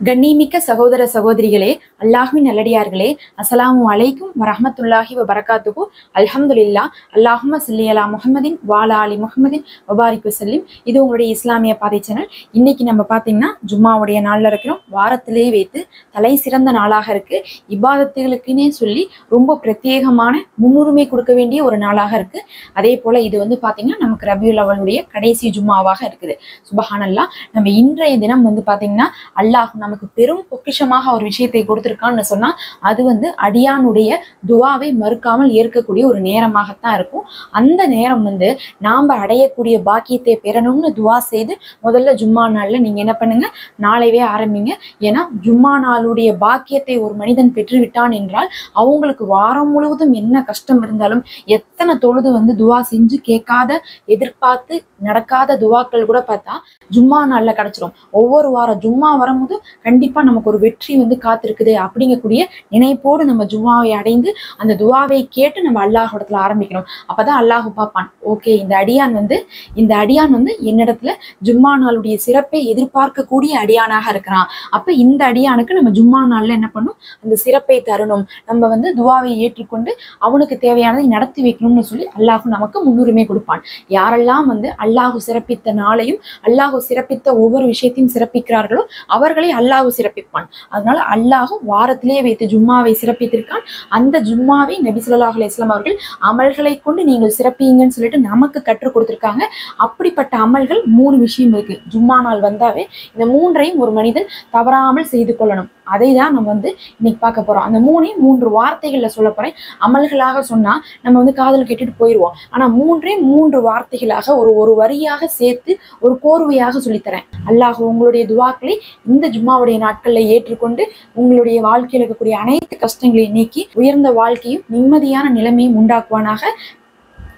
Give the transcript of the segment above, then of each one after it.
கண்ணிமிக்க சகோதர சகோதரிகளே, அல்லாஹ்வின் நல்லடியார்களே, அஸ்ஸலாமு அலைக்கும் வரஹ்மத்துல்லாஹி வபரகாத்துஹு. அல்ஹம்துலில்லாஹ். அல்லாஹும்ம ஸல்லி அலா முஹம்மதின் வஅலா ஆலி முஹம்மதின் வபாரிக் வஸல்லிம். இது உங்களுடைய இஸ்லாமிய பாதை சேனல். இன்னைக்கு நம்ம பார்த்தீங்கன்னா ஜும்மாவுடைய நாளில் இருக்கிறோம். வாரத்திலே வைத்து தலை சிறந்த நாளாக இருக்கு. இபாதத்துகளுக்குன்னே சொல்லி ரொம்ப பிரத்யேகமான முன்னுரிமை கொடுக்க வேண்டிய ஒரு நாளாக இருக்கு. அதே போல இது பார்த்தீங்கன்னா நமக்கு ரபியுல் அவலுடைய கடைசி ஜும்மாவாக இருக்குது. சுபஹானல்லாஹ். நம்ம இன்றைய தினம் பார்த்தீங்கன்னா அல்லாஹ் நமக்கு பெரும் பொக்கிஷமாக ஒரு விஷயத்தை கொடுத்திருக்கான்னு சொன்னா அது அடியானுடைய துவாவை மறுக்காமல் ஏற்கக்கூடிய ஒரு நேரமாகத்தான் இருக்கும். அந்த நேரம் நாம அடையக்கூடிய பாக்கியத்தை பெறணும்னு துவா செய்து முதல்ல ஜும்மா நாள்ல நீங்க என்ன பண்ணுங்க, நாளைவே ஆரம்பிங்க. ஏன்னா ஜும்மா நாளுடைய பாக்கியத்தை ஒரு மனிதன் பெற்றுவிட்டான் என்றால் அவங்களுக்கு வாரம் முழுவதும் என்ன கஷ்டம் இருந்தாலும் எத்தனை தொழுது துவா செஞ்சு கேட்காத எதிர்பார்த்து நடக்காத துவாக்கள் கூட பார்த்தா ஜும்மா நாள்ல கிடைச்சிரும். ஒவ்வொரு வாரம் ஜும்மா வரும்போது கண்டிப்பா நமக்கு ஒரு வெற்றி காத்திருக்குது அப்படிங்கக்கூடிய நினைப்போடு நம்ம ஜும்மாவை அடைந்து அந்த துவாவை கேட்டு நம்ம அல்லாஹ்விடத்துல ஆரம்பிக்கணும். அப்பதான் அல்லாஹ் பார்ப்பான், ஓகே இந்த அடியான் என்னிடத்துல ஜும்மா நாளுடைய சிறப்பை எதிர்பார்க்கக்கூடிய அடியானாக இருக்கிறான். அப்ப இந்த அடியானுக்கு நம்ம ஜும்மா நாள்ல என்ன பண்ணும், அந்த சிறப்பை தரணும். நம்ம துவாவை ஏற்றுக்கொண்டு அவனுக்கு தேவையானதை நடத்தி வைக்கணும்னு சொல்லி அல்லாஹ் நமக்கு முன்னுரிமை கொடுப்பான். யாரெல்லாம் அல்லாஹ் சிறப்பித்த நாளையும் அல்லாஹ் சிறப்பித்த ஒவ்வொரு விஷயத்தையும் சிறப்பிக்கிறார்களோ அவர்களை அல்லாஹ் சிறப்பிப்பான். அதனால அல்லாஹ் வாரத்திலே வைத்து ஜும்மாவை சிறப்பித்திருக்கான். அந்த ஜும்மாவை நபி ஸல்லல்லாஹு அலைஹி வஸல்லம் அவர்கள் அமல்களை கொண்டு நீங்கள் சிறப்பீங்கன்னு சொல்லிட்டு நமக்கு கற்றுக் கொடுத்திருக்காங்க. அப்படிப்பட்ட அமல்கள் 3 விஷயம் இருக்கு. ஜும்மா நாள் வந்தாவே இந்த 3ஐயும் ஒரு மனிதன் தவறாமல் செய்து கொள்ளணும். அதை தான் நம்ம இன்னைக்கு பார்க்க போறோம். அந்த 3 வார்த்தைகள்ல சொல்ல போறேன். அமல்களாக சொன்னா நம்ம காதல் கேட்டுட்டு போயிடுவோம். ஆனா 3 வார்த்தைகளாக ஒரு வரியாக சேர்த்து ஒரு கோர்வையாக சொல்லித்தரேன். அல்லாஹ் உங்களுடைய துவாக்களை இந்த ஜும்மாவுடைய நாட்கள்ல ஏற்றுக்கொண்டு உங்களுடைய வாழ்க்கையில் இருக்கக்கூடிய அனைத்து கஷ்டங்களையும் நீக்கி உயர்ந்த வாழ்க்கையும் நிம்மதியான நிலைமையும் உண்டாக்குவானாக.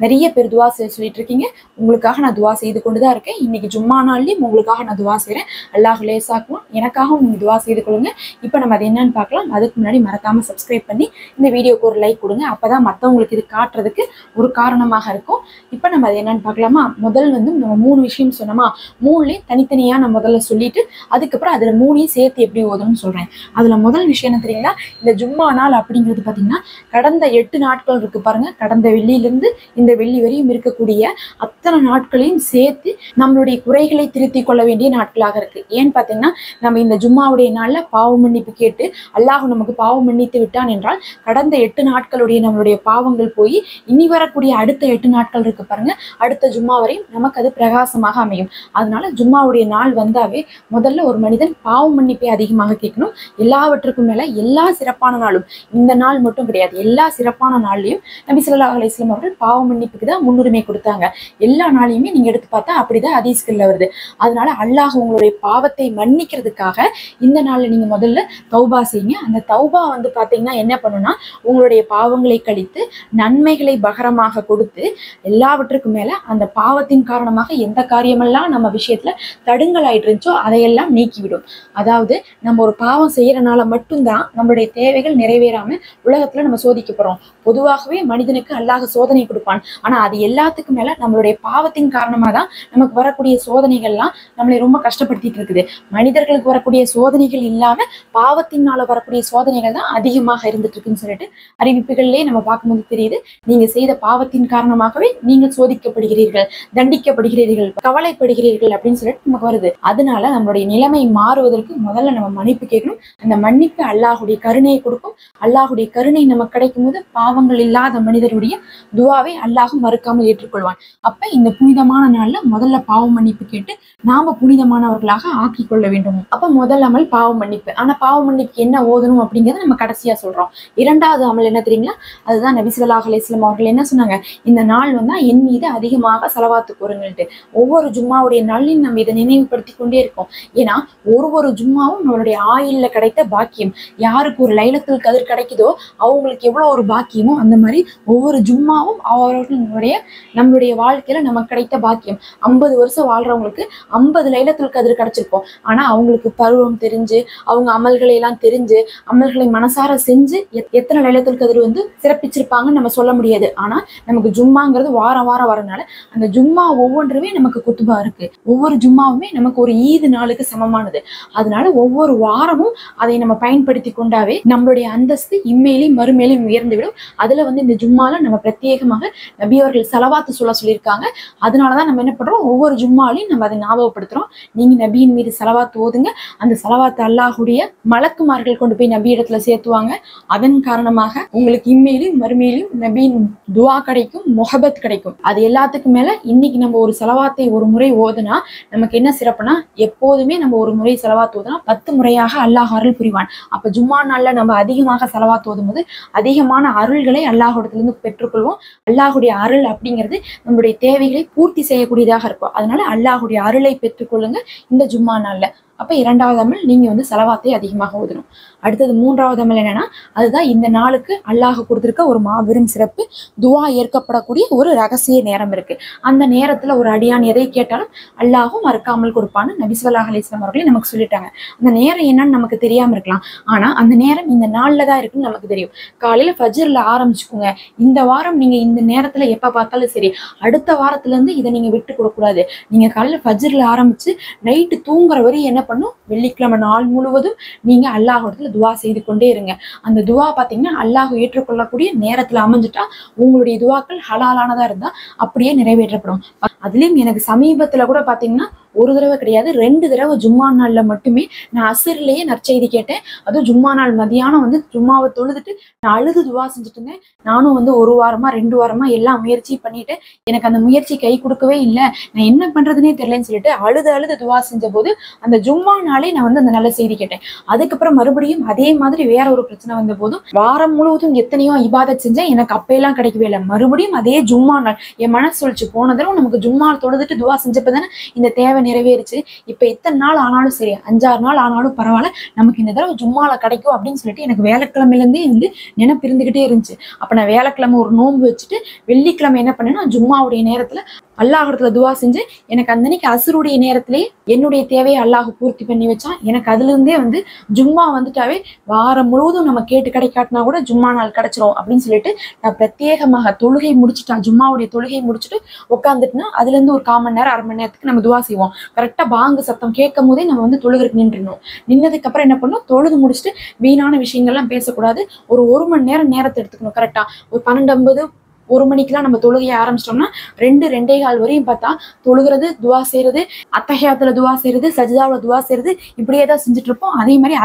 நிறைய பேர் துவா சொல்லிட்டு இருக்கீங்க. உங்களுக்காக நான் துவா செய்து கொண்டுதான் இருக்கேன். இன்னைக்கு ஜும்மா நாள்லயும் உங்களுக்காக நான் துவா செய்றேன். அல்லாஹ் லேசாக்குவோம். எனக்காகவும் நீங்க துவா செய்து கொள்ளுங்க. இப்ப நம்ம அது என்னன்னு பார்க்கலாம். அதுக்கு முன்னாடி மறக்காம சப்ஸ்கிரைப் பண்ணி இந்த வீடியோக்கு ஒரு லைக் கொடுங்க. அப்பதான் மற்றவங்களுக்கு இது காட்டுறதுக்கு ஒரு காரணமாக இருக்கும். இப்ப நம்ம அது என்னன்னு பார்க்கலாமா. முதல் நம்ம 3 விஷயம் சொன்னோமா, 3லயும் தனித்தனியா நான் முதல்ல சொல்லிட்டு அதுக்கப்புறம் அதுல 3ஐயும் சேர்த்து எப்படி ஓதணும்னு சொல்றேன். அதுல முதல் விஷயம் என்ன தெரியுங்களா, இந்த ஜும்மா நாள் அப்படிங்கிறது பாத்தீங்கன்னா கடந்த 8 நாட்கள் இருக்கு பாருங்க. கடந்த வெள்ளியிலிருந்து இந்த வெள்ளி வரையும் இருக்கக்கூடிய அத்தனை நாட்களையும் சேர்த்து நம்மளுடைய குறைகளை திருத்திக் கொள்ள வேண்டிய நாட்களாக இருக்கு. ஏன்னு பாத்தீங்கன்னா நம்ம இந்த ஜும்மாவுடைய நாள்ல பாவ மன்னிப்பு கேட்டு அல்லாஹ் நமக்கு பாவம் மன்னித்து விட்டான் என்றால் கடந்த 8 நாட்களுடைய நம்மளுடைய பாவங்கள் போய் இனி வரக்கூடிய அடுத்த 8 நாட்கள் இருக்கு பாருங்க, அடுத்த ஜும்மா வரையும் நமக்கு அது பிரகாசமாக அமையும். அதனால ஜும்மாவுடைய நாள் வந்தாவே முதல்ல ஒரு மனிதன் பாவ மன்னிப்பை அதிகமாக கேட்கணும். எல்லாவற்றுக்கும் மேல எல்லா சிறப்பான நாளும், இந்த நாள் மட்டும் கிடையாது, எல்லா சிறப்பான நாள்லயும் நபி ஸல்லல்லாஹு அலைஹி வஸல்லம் அவர்கள் பாவ மன்னிப்புக்கு தான் முன்னுரிமை கொடுத்தாங்க. எல்லா நாளையுமே நீங்க எடுத்து பார்த்தா அப்படிதான் ஹதீஸ்கள்ல வருது. அதனால அல்லாஹ் உங்களுடைய பாவத்தை மன்னிக்கிறதுக்காக இந்த நாள்ல நீங்க முதல்ல தௌபா செய்யுங்க. அந்த தௌபா பாத்தீங்கன்னா என்ன பண்ணுனா உங்களுடைய பாவங்களை கழித்து நன்மைகளை பகரமாக கொடுத்து எல்லாவற்றுக்கும் மேல அந்த பாவத்தின் காரணமாக எந்த காரியமெல்லாம் நம்ம விஷயத்துல தடுங்கல் ஆயிட்டு இருந்துச்சோ அதையெல்லாம் நீக்கிவிடும். அதாவது நம்ம ஒரு பாவம் செய்யறதுனால மட்டும்தான் நம்மளுடைய தேவைகள் நிறைவேறாம உலகத்துல நம்ம சோதிக்கப்படுறோம். பொதுவாகவே மனிதனுக்கு அல்லாஹ் சோதனை கொடுப்பான். ஆனா அது எல்லாத்துக்கும் மேல நம்மளுடைய பாவத்தின் காரணமா தான் நமக்கு வரக்கூடிய சோதனைகள்லாம் நம்மளை ரொம்ப கஷ்டப்படுத்திட்டு இருக்குது. மனிதர்களுக்கு வரக்கூடிய சோதனைகள் இல்லாம பாவத்தினால வரக்கூடிய சோதனைகள் தான் அதிகமாக இருந்துட்டு இருக்குன்னு சொல்லிட்டு அறிவிப்புகள்லயே நம்ம பார்க்கும்போது தெரியுது. நீங்க செய்த பாவத்தின் காரணமாகவே நீங்கள் சோதிக்கப்படுகிறீர்கள், தண்டிக்கப்படுகிறீர்கள், கவலைப்படுகிறீர்கள் அப்படின்னு சொல்லிட்டு நமக்கு வருது. அதனால நம்மளுடைய நிலைமை மாறுவதற்கு முதல்ல நம்ம மன்னிப்பு கேட்கணும். அந்த மன்னிப்பு அல்லாஹுடைய கருணையை கொடுக்கும். அல்லாஹுடைய கருணை நமக்கு கிடைக்கும் போது பாவங்கள் இல்லாத மனிதருடைய துவாவை அல்லாஹ் மறுக்காமல் ஏற்றுக்கொள்வான். அப்ப இந்த புனிதமான நாள்ல முதல்ல பாவ மன்னிப்பு கேட்டு நாம புனிதமானவர்களாக ஆக்கி கொள்ள வேண்டும். அப்ப முதல் அமல் பாவ மன்னிப்பு. ஆனா பாவ மன்னிப்புக்கு என்ன ஓதணும் அப்படிங்கறத நம்ம கடைசியா சொல்றோம். 2வது அமல் என்ன தெரியுங்களா, அதுதான் நபி ஸல்லல்லாஹு அலைஹி வஸல்லம் அவர்கள் என்ன சொன்னாங்க, இந்த நாள் என் மீது அதிகமாக ஸலவாத்து கூறுங்கள்ட்டு. ஒவ்வொரு ஜும்மாவுடைய நாளையும் நம்ம இதை நினைவுபடுத்தி கொண்டே இருக்கோம். ஏன்னா ஒரு ஜும்மாவும் நம்மளுடைய ஆயுள்ல கிடைத்த பாக்கியம். யாருக்கு ஒரு லைலத்துல் கத்ர் கிடைக்குதோ அவங்களுக்கு எவ்வளவு ஒரு பாக்கியமோ அந்த மாதிரி ஒவ்வொரு ஜும்மாவும் அவர் அவர்களுடைய நம்மளுடைய வாழ்க்கையில நமக்கு கிடைத்த பாக்கியம். 50 வருஷம் வாழ்றவங்களுக்கு 50 லைலத்துல் கதிர் கிடைச்சிருப்போம். ஆனா அவங்களுக்கு பருவம் தெரிஞ்சு, அவங்க அமல்களை எல்லாம் தெரிஞ்சு, அமல்களை மனசார செஞ்சு எத்தனை லைலத்துல் கதிர் வந்து சிறப்பிச்சிருப்பாங்கன்னு நம்ம சொல்ல முடியாது. ஆனா நமக்கு ஜும்மாங்கிறது வாரம் வாரம் வரனால அந்த ஜும்மா ஒவ்வொன்றுமே நமக்கு குத்துபா இருக்கு. ஒவ்வொரு ஜும்மாவுமே நமக்கு ஒரு ஈது நாளுக்கு சமமானது. அதனால ஒவ்வொரு வாரமும் அதை நம்ம பயன்படுத்தி கொண்டாவே நம்மளுடைய அந்தஸ்து இம்மையிலையும் மறுமையிலையும் உயர்ந்துவிடும். அதுல வந்து இந்த ஜும்மால நம்ம பிரத்யேகமாக நபி அவர்கள் ஸலவாத்து சொல்லியிருக்காங்க. அதனாலதான் நம்ம என்ன பண்றோம், ஒவ்வொரு ஜும்மாலையும் நம்ம அதை ஞாபகப்படுத்துறோம். நீங்க நபியின் மீது ஸலவாத்து ஓதுங்க. அந்த ஸலவாத்து அல்லாஹுடைய மலக்குமார்கள் கொண்டு போய் நபி இடத்துல சேர்த்துவாங்க. அதன் காரணமாக உங்களுக்கு இம்மையிலும் மறுமையிலும் நபியின் துவா கிடைக்கும், முஹபத் கிடைக்கும். அது எல்லாத்துக்கும் மேல இன்னைக்கு நம்ம ஒரு ஸலவாத்தை ஒரு முறை ஓதுனா நமக்கு என்ன சிறப்புனா, எப்போதுமே நம்ம ஒரு முறை ஸலவாத் ஓதுனா 10 முறையாக அல்லாஹ் அருள் புரிவான். அப்ப ஜும்மா நாள்ல நம்ம அதிகமாக ஸலவாத் ஓதும் போது அதிகமான அருள்களை அல்லாஹ்விடத்துல இருந்து பெற்றுக்கொள்வோம். அல்லாஹுடைய அருள் அப்படிங்கிறது நம்மளுடைய தேவைகளை பூர்த்தி செய்யக்கூடியதாக இருக்கும். அதனால அல்லாஹுடைய அருளை பெற்றுக்கொள்ளுங்க இந்த ஜும்மா நாள்ல. அப்ப 2வது அமல் நீங்க வந்து ஸலவாத்தை அதிகமாக ஓதணும். அடுத்தது 3வது அமல் என்னன்னா, அதுதான் இந்த நாளுக்கு அல்லாஹ் கொடுத்திருக்க ஒரு மாபெரும் சிறப்பு. துவா ஏற்கப்படக்கூடிய ஒரு ரகசிய நேரம் இருக்கு. அந்த நேரத்துல ஒரு அடியான் எதை கேட்டாலும் அல்லாஹும் மறக்காமல் கொடுப்பான்னு நபி ஸல்லல்லாஹு அலைஹி வஸல்லம் அவர்களே நமக்கு சொல்லிட்டாங்க. அந்த நேரம் என்னன்னு நமக்கு தெரியாம இருக்கலாம். ஆனா அந்த நேரம் இந்த நாள்ல தான் இருக்குன்னு நமக்கு தெரியும். காலையில ஃபஜ்ர்ல ஆரம்பிச்சுக்கோங்க. இந்த வாரம் நீங்க இந்த நேரத்துல எப்ப பார்த்தாலும் சரி, அடுத்த வாரத்துல இருந்து இதை நீங்க விட்டு கொடுக்கூடாது. நீங்க காலையில ஃபஜ்ர்ல ஆரம்பிச்சு நைட்டு தூங்குற வரையும் என்ன பண்ணும், வெள்ளிக்கிழமை நாள் முழுவதும் நீங்க அல்லாஹ்விடத்துல துவா செய்து கொண்டே இருங்க. அந்த துவா பாத்தீங்கன்னா அல்லாஹ் ஏற்றுக்கொள்ளக்கூடிய நேரத்துல அமைஞ்சிட்டா உங்களுடைய துவாக்கள் ஹலாலானதா இருந்தா அப்படியே நிறைவேற்றப்படும். அதுலயும் எனக்கு சமீபத்துல கூட பாத்தீங்கன்னா ஒரு தடவை கிடையாது, 2 தடவை ஜும்மா நாள்ல மட்டுமே நான் அசர்லயே நற்செய்தி கேட்டேன். அதுவும் ஜும்மா நாள் மதியானம் வந்து ஜும்மாவை தொழுதுட்டு நான் அழுது துவா செஞ்சுட்டு இருந்தேன். நானும் வந்து 1 வாரமா 2 வாரமா எல்லாம் முயற்சி பண்ணிட்டு எனக்கு அந்த முயற்சி கை கொடுக்கவே இல்லை. நான் என்ன பண்றதுன்னே தெரியலன்னு சொல்லிட்டு அழுது துவா செஞ்ச போது அந்த ஜும்மா நாளே நான் வந்து அந்த நல்ல செய்தி கேட்டேன். அதுக்கப்புறம் மறுபடியும் அதே மாதிரி வேற ஒரு பிரச்சனை வந்த போதும் வாரம் முழுவதும் எத்தனையோ இபாதத் செஞ்சேன், எனக்கு அப்பெல்லாம் கிடைக்கவே இல்லை. மறுபடியும் அதே ஜும்மா நாள் என் மனசு சொல்லிச்சு, போன தடவை நமக்கு ஜும்மா தொழுதுட்டு துவா செஞ்சப்பதானே இந்த தேவை நிறைவேறுச்சு. இப்ப எத்தனை நாள் ஆனாலும் சரி, 5-6 நாள் ஆனாலும் பரவாயில்ல, நமக்கு இந்த தடவை ஜும்மால கிடைக்கும் அப்படின்னு சொல்லிட்டு எனக்கு வியாழக்கிழமையில இருந்தே வந்து நினைப்பு இருந்துகிட்டே இருந்துச்சு. அப்ப நான் வியாழக்கிழமை ஒரு நோன்பு வச்சுட்டு வெள்ளிக்கிழமை என்ன பண்ணேன்னா ஜும்மாவுடைய நேரத்துல அல்லாஹ்விடத்துல துவா செஞ்சு எனக்கு அந்த அன்னைக்கு அசுருடைய நேரத்திலேயே என்னுடைய தேவையை அல்லாஹ் பூர்த்தி பண்ணி வச்சான். எனக்கு அதுல இருந்தே வந்து ஜும்மா வந்துட்டாவே வாரம் முழுவதும் நம்ம கேட்டு கிடைக்காட்டினா கூட ஜும்மா நாள் கிடைச்சிரும் அப்படின்னு சொல்லிட்டு நான் பிரத்யேகமாக தொழுகை முடிச்சுட்டா, ஜும்மாவுடைய தொழுகை முடிச்சுட்டு உட்காந்துட்டுனா அதுல இருந்து ஒரு 1/4 மணி நேரம் 1/2 மணி நேரத்துக்கு நம்ம துவா செய்வோம். கரெக்டா பாங்கு சத்தம் கேட்கும் போதே நம்ம வந்து தொழுகிறதுக்கு நின்றுணும். நின்னதுக்கு அப்புறம் என்ன பண்ணணும், தொழுது முடிச்சுட்டு வீணான விஷயங்கள்லாம் பேசக்கூடாது. ஒரு 1 மணி நேரம் நேரத்தை எடுத்துக்கணும். கரெக்டா ஒரு 12:50 1 மணிக்கெல்லாம் நம்ம தொழுகையை ஆரம்பிச்சிட்டோம்னா 2-2:15 வரையும் பார்த்தா தொழுகிறது, துவா செய்யறது, அத்தஹியாத்துல துவா செய்யறது, சஜிதாவுல துவா செய்யறது, இப்படியே தான் செஞ்சுட்டு இருப்போம். அதே மாதிரி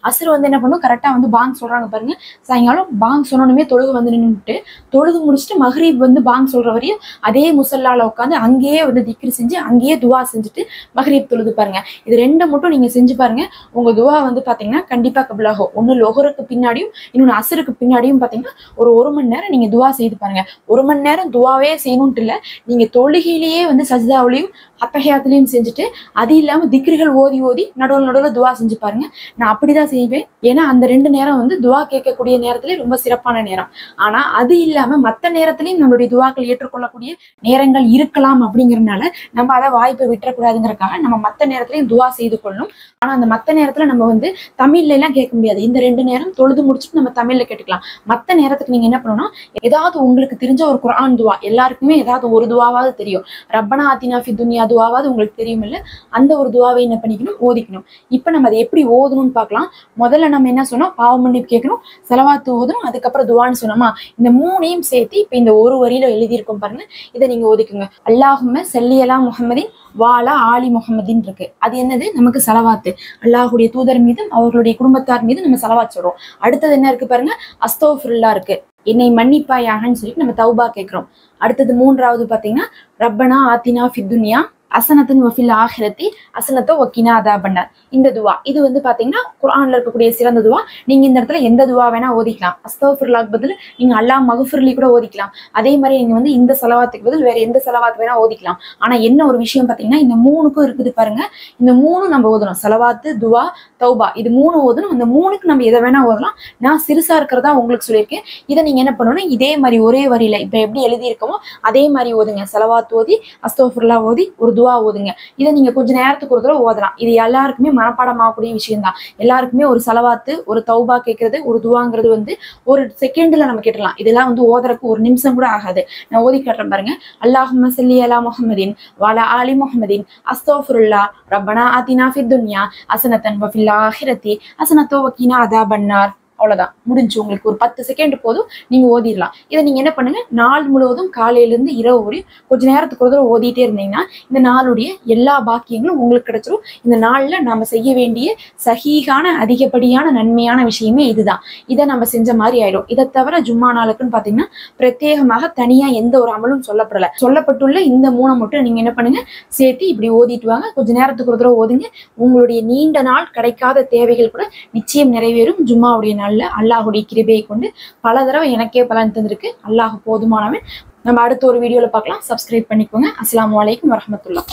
அசுரு வந்து என்ன பண்ணும், கரெக்டா வந்து பாங் சொல்றாங்க பாருங்க, சாயங்காலம் பாங் சொன்னோனுமே தொழுகு வந்து நின்றுட்டு தொழுது முடிச்சுட்டு மஹ்ரீப் வந்து பாங் சொல்ற வரையும் அதே முசல்லால உட்காந்து அங்கேயே வந்து திக்ரு செஞ்சு அங்கேயே துவா செஞ்சுட்டு மஹ்ரீப் தொழுது பாருங்க. இது 2 மட்டும் நீங்க செஞ்சு பாருங்க, உங்க துவா வந்து பாத்தீங்கன்னா கண்டிப்பா கபுலாகும். ஒண்ணு லொஹருக்கு பின்னாடியும் இன்னொன்னு அசுருக்கு பின்னாடியும் பாத்தீங்கன்னா ஒரு 1 மணி நேரம் நீங்க துவா செய்து பாருங்க. 1 மணி நேரம் துவாவே செய்யணும்ட்டு இல்ல, நீங்க தொழுகையிலேயே வந்து சஜிதாவிலையும் அத்தஹியாத்துலையும் செஞ்சுட்டு அது இல்லாம திக்ருகள் ஓதி நடுவில் துவா செஞ்சு பாருங்க. நான் அப்படிதான் செய்வேன். ஏன்னா அந்த 2 நேரம் வந்து துவா கேட்கக்கூடிய நேரத்திலே ரொம்ப சிறப்பான நேரம். ஆனா அது இல்லாம மற்ற நேரத்திலையும் நம்மளுடைய துவாக்கள் ஏற்றுக்கொள்ளக்கூடிய நேரங்கள் இருக்கலாம். அப்படிங்கறதுனால நம்ம அதை வாய்ப்பை விட்டுறக்கூடாதுங்கிறதுக்காக நம்ம மற்ற நேரத்திலையும் துவா செய்து கொள்ளணும். ஆனா அந்த மற்ற நேரத்துல நம்ம வந்து தமிழ்ல எல்லாம் கேட்க முடியாது. இந்த 2 நேரம் தொழுது முடிச்சுட்டு நம்ம தமிழ்ல கேட்டுக்கலாம். மற்ற நேரத்துக்கு நீங்க என்ன பண்ணணும்னா, ஏதாவது உங்களுக்கு தெரிஞ்ச ஒரு குர்ஆன் துவா, எல்லாருக்குமே ஏதாவது ஒரு துவாவாவது தெரியும். ரப்பனா ஆத்தினா ஃபித் துன்யா துவாவாவது உங்களுக்கு தெரியும் இல்ல, அந்த ஒரு துவாவை என்ன பண்ணிக்கணும், ஓதிக்கணும். இப்ப நம்ம அதை எப்படி ஓதணும்னு பார்க்கலாம். முதல்ல நம்ம என்ன சொன்னோம், பாவ மன்னிப்பு கேட்கணும், ஸலவாத் ஓதணும், அதுக்கப்புறம் துவான்னு சொன்னோமா. இந்த 3ஐயும் சேர்த்து இப்ப இந்த ஒரு வரியில எழுதியிருக்கோம் பாருங்க, இதை நீங்க ஓதிக்குங்க. அல்லாஹும்ம ஸல்லி அலா முஹம்மதின் வாலா ஆலி முஹம்மதின் இருக்கு. அது என்னது, நமக்கு ஸலவாத்து, அல்லாஹுடைய தூதர் மீதும் அவர்களுடைய குடும்பத்தார் மீது நம்ம ஸலவாத் சொல்றோம். அடுத்தது என்ன இருக்கு பாருங்க, அஸ்தக்ஃபிருல்லாஹ் இருக்கு, என்னை மன்னிப்பாயாகன்னு சொல்லிட்டு நம்ம தௌபா கேட்கிறோம். அடுத்தது 3வது பாத்தீங்கன்னா ரப்பனா ஆத்தினா ஃபித் துன்யா அசனத்தின் வஃபில் ஆஹிரத்தி அசனத்தோ வக்கினா அதாபன்னார். இந்த துவா இது வந்து பாத்தீங்கன்னா குர்ஆன்ல இருக்கக்கூடிய சிறந்த துவா. நீங்க இந்த இடத்துல எந்த துவா வேணா ஓதிக்கலாம். அஸ்தக்ஃபிருல்லாஹ் பதில் நீங்க அல்லாஹ் மக்ஃபிர்லி கூட ஓதிக்கலாம். அதே மாதிரி நீங்க வந்து இந்த ஸலவாத்துக்கு பதில் வேற எந்த ஸலவாத் வேணா ஓதிக்கலாம். ஆனா என்ன ஒரு விஷயம் பாத்தீங்கன்னா இந்த மூணுக்கும் இருக்குது பாருங்க. இந்த மூணு நம்ம ஓதணும். ஸலவாத்து, துவா, தௌபா இது மூணு ஓதணும். இந்த மூணுக்கு நம்ம எதை வேணா ஓதலாம். நான் சிறுசா இருக்கிறதா உங்களுக்கு சொல்லியிருக்கேன். இதை நீங்க என்ன பண்ணணும், இதே மாதிரி ஒரே வரியில இப்ப எப்படி எழுதி இருக்கமோ அதே மாதிரி ஓதுங்க. ஸலவாத் ஓதி அஸ்தக்ஃபிருல்லாஹ் ஓதி ஒரு துவா ஓதுங்க. இதை நீங்க கொஞ்ச நேரத்துக்கு ஒரு தடவை ஓதலாம். இது எல்லாருக்குமே மனப்பாடமாகக்கூடிய விஷயம் தான். எல்லாருக்குமே ஒரு ஸலவாத்து, ஒரு தௌபா கேட்கறது, ஒரு துவாங்கிறது வந்து ஒரு செகண்ட்ல நம்ம கேட்டலாம். இதெல்லாம் வந்து ஓதுறதுக்கு ஒரு நிமிஷம் கூட ஆகாது. நான் ஓதி காட்டுறேன் பாருங்க. அல்லாஹும்ம ஸல்லி அலா முஹம்மதின் வஅலா ஆலி முஹம்மதின் அஸ்தக்ஃபிருல்லாஹ் ரப்பனா ஆதினா ஃபித் துன்யா ஹஸனத்தன் வஃபில் ஆஹிரத்தி ஹஸனத்தோ வகினா அதாபன்னார். அவ்வளவுதான், முடிஞ்சு. உங்களுக்கு ஒரு 10 செகண்ட் போதும், நீங்க ஓதிடலாம். இதை நீங்க என்ன பண்ணுங்க, நாள் முழுவதும் காலையில இருந்து இரவு வரையும் கொஞ்ச நேரத்துக்கு ஒரு தடவை ஓதிட்டே இருந்தீங்கன்னா இந்த நாளுடைய எல்லா பாக்கியங்களும் உங்களுக்கு கிடைச்சிரும். இந்த நாள்ல நாம செய்ய வேண்டிய சஹீஹான அதிகப்படியான நன்மையான விஷயமே இதுதான். இதை நம்ம செஞ்ச மாதிரி ஆயிடும். இதை தவிர ஜும்மா நாளுக்குன்னு பாத்தீங்கன்னா பிரத்யேகமாக தனியா எந்த ஒரு அமலும் சொல்லப்படல. சொல்லப்பட்டுள்ள இந்த மூணை மட்டும் நீங்க என்ன பண்ணுங்க, சேர்த்து இப்படி ஓதிட்டு வாங்க. கொஞ்ச நேரத்துக்கு ஒரு தடவை ஓதுங்க. உங்களுடைய நீண்ட நாள் கிடைக்காத தேவைகள் கூட நிச்சயம் நிறைவேறும். ஜும்மாவுடைய நாள்ல அல்லாஹுடைய கிருபையை கொண்டு பல தடவை எனக்கே பலன் தந்திருக்கு. அல்லாஹ் போதுமானவன். நம்ம அடுத்த ஒரு வீடியோல பார்க்கலாம். சப்ஸ்கிரைப் பண்ணிக்கோங்க. அஸ்ஸலாமு அலைக்கும் வரஹ்மத்துல்லாஹ்.